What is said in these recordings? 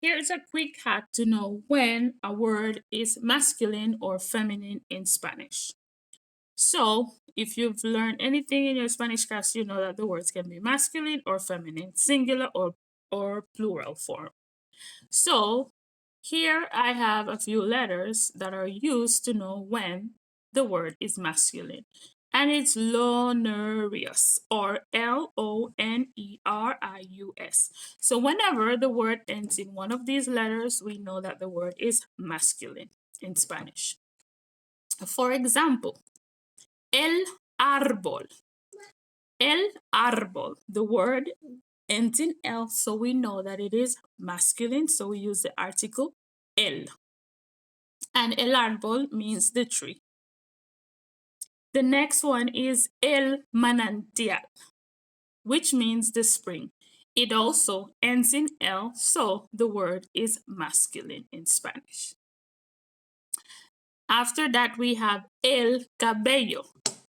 Here's a quick hack to know when a word is masculine or feminine in Spanish. So, if you've learned anything in your Spanish class, you know that the words can be masculine or feminine, singular or plural form. So, here I have a few letters that are used to know when the word is masculine. And it's lonerius or Lonerius. So, whenever the word ends in one of these letters, we know that the word is masculine in Spanish. For example, el árbol. El árbol. The word ends in L, so we know that it is masculine, so we use the article el. And el árbol means the tree. The next one is el manantial, which means the spring. It also ends in L, so the word is masculine in Spanish. After that, we have el cabello.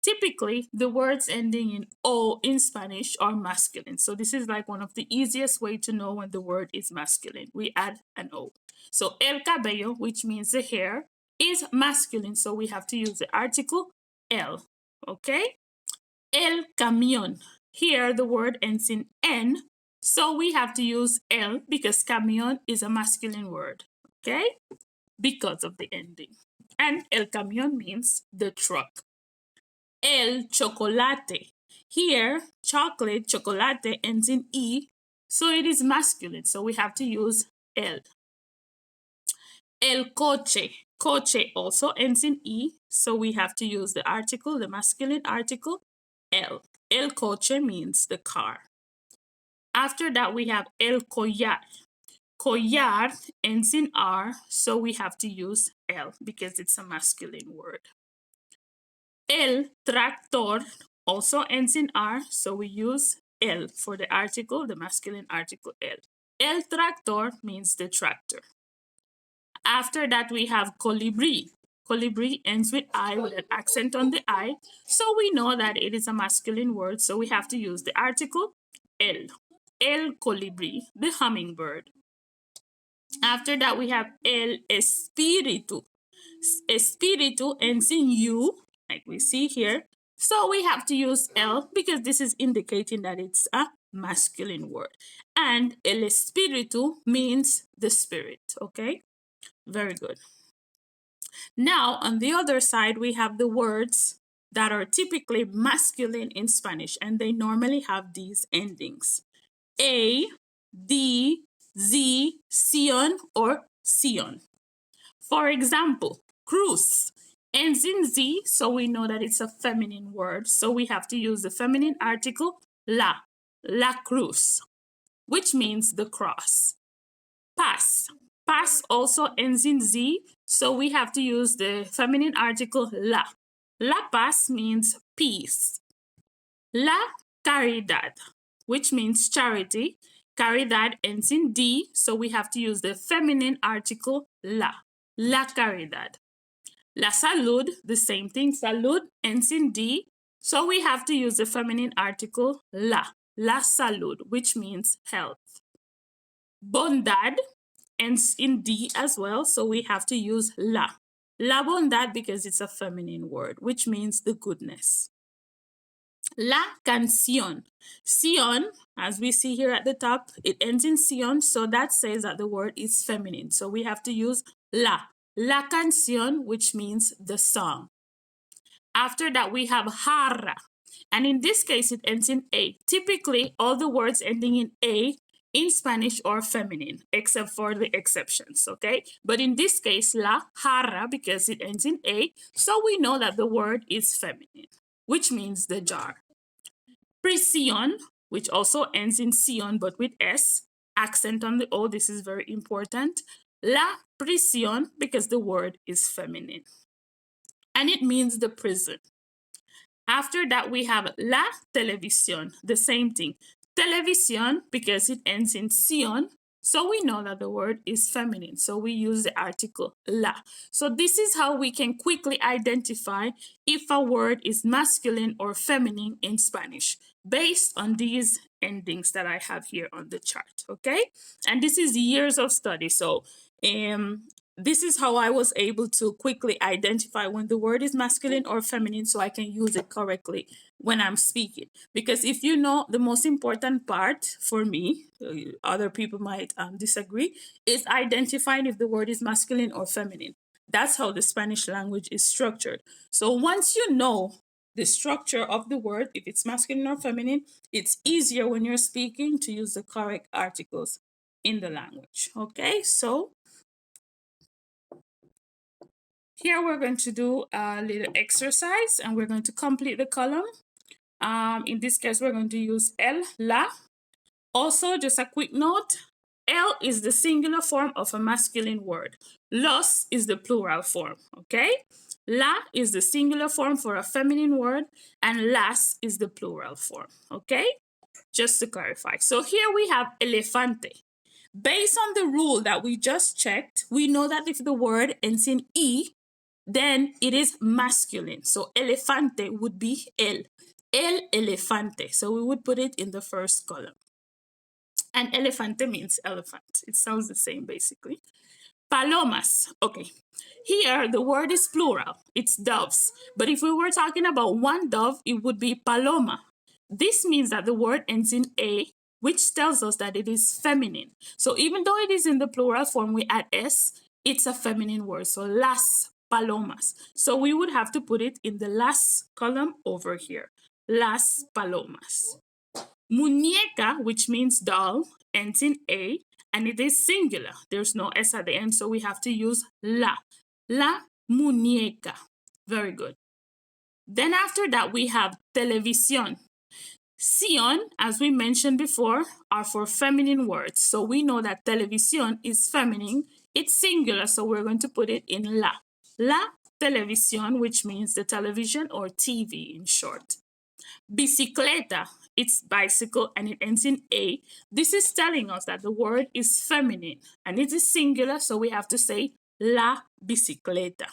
Typically, the words ending in O in Spanish are masculine. So this is like one of the easiest way to know when the word is masculine. We add an O. So el cabello, which means the hair, is masculine. So we have to use the article el. Okay? El camión. Here the word ends in N. So we have to use el because camión is a masculine word. Okay? Because of the ending. And el camión means the truck. El chocolate. Here, chocolate, chocolate ends in E, so it is masculine, so we have to use el. El coche. Coche also ends in E, so we have to use the article, the masculine article, el. El coche means the car. After that, we have el collar. Collar ends in R, so we have to use el because it's a masculine word. El tractor also ends in R, so we use el for the article, the masculine article el. El tractor means the tractor. After that, we have colibri. Colibri ends with I with an accent on the I, so we know that it is a masculine word, so we have to use the article el. El colibri, the hummingbird. After that, we have el espíritu. Espíritu ends in U, like we see here. So we have to use el because this is indicating that it's a masculine word. And el espíritu means the spirit, okay? Very good. Now, on the other side, we have the words that are typically masculine in Spanish, and they normally have these endings. A, D, Z, sion, or sion. For example, cruz ends in Z, so we know that it's a feminine word. So we have to use the feminine article la cruz, which means the cross. Paz. Paz also ends in Z, so we have to use the feminine article la. La paz means peace. La caridad, which means charity. Caridad ends in D, so we have to use the feminine article la. La caridad. La salud, the same thing. Salud ends in D, so we have to use the feminine article la. La salud, which means health. Bondad ends in D as well, so we have to use la. La bondad because it's a feminine word, which means the goodness. La canción. Sion, as we see here at the top, it ends in sion, so that says that the word is feminine. So we have to use la. La canción, which means the song. After that, we have jarra. And in this case, it ends in A. Typically, all the words ending in A in Spanish are feminine, except for the exceptions, okay? But in this case, la jarra, because it ends in A, so we know that the word is feminine, which means the jar. Prisión, which also ends in sion, but with S, accent on the O, this is very important. La prisión, because the word is feminine. And it means the prison. After that, we have la televisión, the same thing. Televisión, because it ends in sion, so we know that the word is feminine. So we use the article la. So this is how we can quickly identify if a word is masculine or feminine in Spanish. based on these endings that I have here on the chart. Okay, and this is years of study. So um, this is how I was able to quickly identify when the word is masculine or feminine so I can use it correctly when I'm speaking. Because if you know, the most important part for me, other people might disagree, is identifying if the word is masculine or feminine. That's how the Spanish language is structured. So once you know the structure of the word, if it's masculine or feminine, it's easier when you're speaking to use the correct articles in the language. Okay, so here we're going to do a little exercise and we're going to complete the column. In this case, we're going to use el, la. Also, just a quick note, el is the singular form of a masculine word. Los is the plural form, okay? La is the singular form for a feminine word, and las is the plural form, okay? Just to clarify. So here we have elefante. Based on the rule that we just checked, we know that if the word ends in E, then it is masculine. So elefante would be el. El elefante. So we would put it in the first column. And elefante means elephant. It sounds the same basically. Palomas. Okay. Here the word is plural. It's doves. But if we were talking about one dove, it would be paloma. This means that the word ends in A, which tells us that it is feminine. So even though it is in the plural form, we add S, it's a feminine word. So las palomas. So we would have to put it in the last column over here. Las palomas. Muñeca, which means doll, ends in A, and it is singular. There's no S at the end, so we have to use la. La muñeca. Very good. Then after that, we have televisión. Sion, as we mentioned before, are for feminine words. So we know that televisión is feminine. It's singular, so we're going to put it in la. La televisión, which means the television or TV in short. Bicicleta, it's bicycle and it ends in A. This is telling us that the word is feminine and it is singular, so we have to say la bicicleta.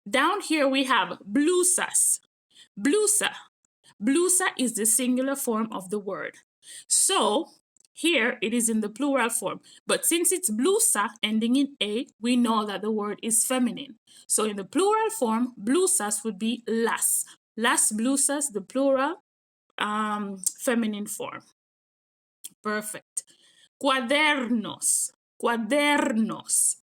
Down here we have blusas. Blusa. Blusa is the singular form of the word. So here it is in the plural form. But since it's blusa ending in A, we know that the word is feminine. So in the plural form, blusas would be las. Las blusas, the plural, feminine form. Perfect. Cuadernos. Cuadernos.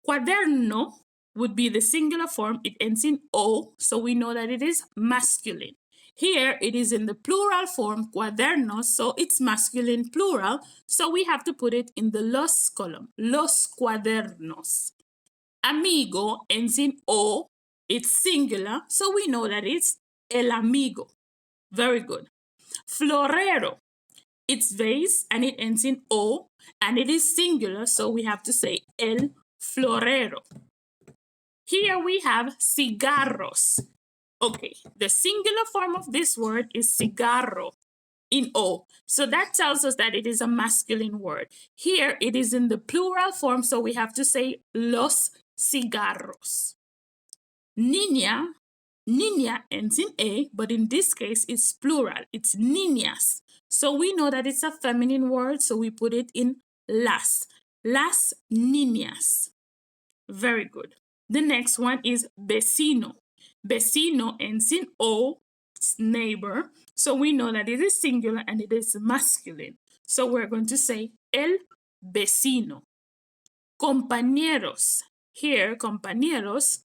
Cuaderno would be the singular form. It ends in O, so we know that it is masculine. Here it is in the plural form, cuadernos, so it's masculine plural, so we have to put it in the los column, los cuadernos. Amigo ends in O, it's singular, so we know that it's el amigo. Very good. Florero, it's vase and it ends in O, and it is singular, so we have to say el florero. Here we have cigarros. Okay, the singular form of this word is cigarro in O. So that tells us that it is a masculine word. Here it is in the plural form, so we have to say los cigarros. Niña, niña ends in A, but in this case it's plural. It's niñas. So we know that it's a feminine word, so we put it in las. Las niñas. Very good. The next one is vecino. Vecino ends in O, it's neighbor. So we know that it is singular and it is masculine. So we're going to say el vecino. Compañeros. Here, compañeros,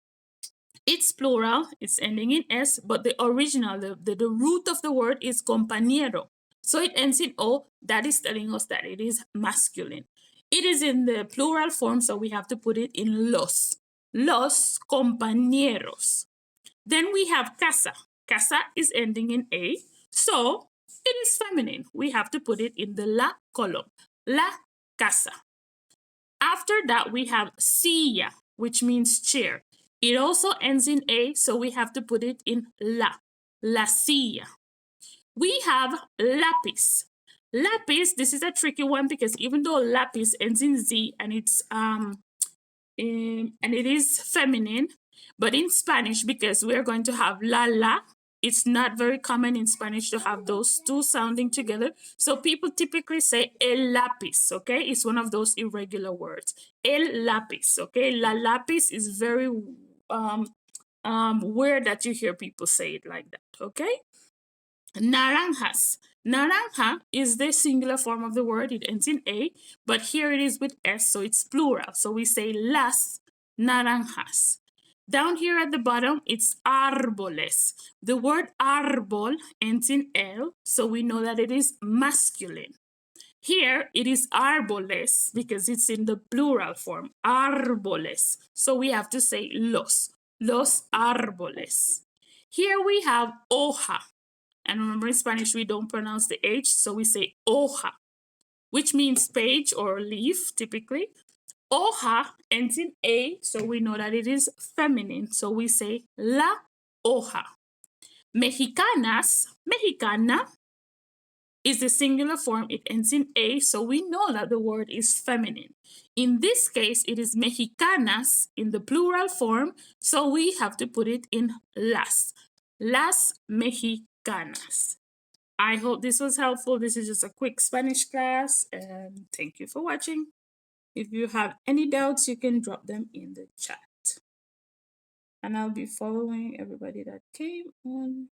it's plural, it's ending in S, but the original, the root of the word is compañero. So it ends in O, that is telling us that it is masculine. It is in the plural form, so we have to put it in los. Los compañeros. Then we have casa. Casa is ending in A, so it is feminine. We have to put it in the la column. La casa. After that, we have silla, which means chair. It also ends in A, so we have to put it in la. La silla. We have lapis. Lapis, this is a tricky one because even though lapis ends in Z and it's and it is feminine, but in Spanish, because we're going to have la, It's not very common in Spanish to have those two sounding together. So people typically say el lápiz, okay? It's one of those irregular words. El lápiz, okay? La lápiz is very weird that you hear people say it like that, okay? Naranjas. Naranja is the singular form of the word. It ends in A, but here it is with S, so it's plural. So we say las naranjas. Down here at the bottom, it's árboles. The word árbol ends in L, so we know that it is masculine. Here it is árboles because it's in the plural form, árboles. So we have to say los árboles. Here we have hoja. And remember in Spanish, we don't pronounce the H, so we say hoja, which means page or leaf typically. Hoja ends in A, so we know that it is feminine, so we say la hoja. Mexicanas, mexicana is the singular form, it ends in A, so we know that the word is feminine. In this case, it is mexicanas in the plural form, so we have to put it in las mexicanas. I hope this was helpful. This is just a quick Spanish class, and thank you for watching. If you have any doubts, you can drop them in the chat. And I'll be following everybody that came on.